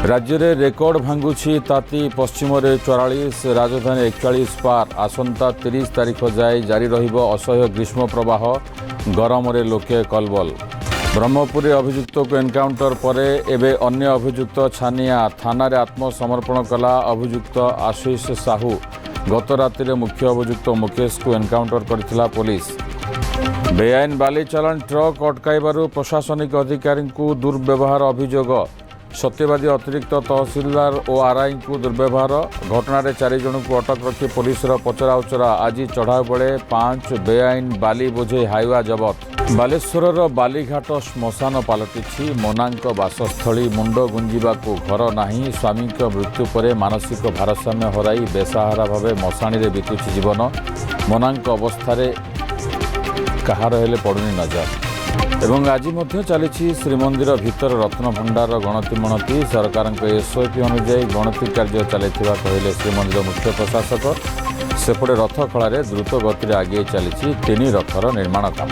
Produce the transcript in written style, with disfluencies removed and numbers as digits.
राज्य में रेकर्ड भांगुछि ताती पश्चिम 44 राजधानी 41 पार आसंता 30 तारीख जाए जारी रहिबो असह्य ग्रीष्म प्रवाह गरम रे लोके कलबल। ब्रह्मपुरी अभियुक्त को एनकाउंटर परे एबे अन्य अभियुक्त छानिया थाना रे आत्मसमर्पण कला अभियुक्त आशीष साहू। गत राति रे मुख्य अभियुक्त मुकेश को एनकाउंटर करथिला पुलिस। बेआईन बाली चालान ट्रक अटकाइबारु प्रशासनिक अधिकारी को दुर्व्यवहार अभियोग। सत्यवादी अतिरिक्त तहसिलदार और आरआई को दुर्व्यवहार घटना 4 जन को अटक रखी पुलिस पचरा उचरा। आज चढ़ाऊ बेले 5 बेआईन बाली बोझे हाइवा जबत। बालेश्वर बालीघाट श्मशान पलटि मोनांक बासस्थली मुंड गुंजिबा को घर नाही। स्वामी मृत्यु पर मानसिक भारसाम्य हराई बेसहारा भावे मशाणी रे बीतुछि जीवन। मोनांक अवस्था कहार हेले पड़ुनी नजर। एवं आज चली श्रीमंदिर भितर रत्न भंडार गणति मणति। सरकार एसओपी अनुଯାयी गणति कार्य चलता कहले श्रीमंदिर मुख्य प्रशासक। सेपटे रथ खलारे द्रुत गति आगे चली 3 रथर निर्माण काम।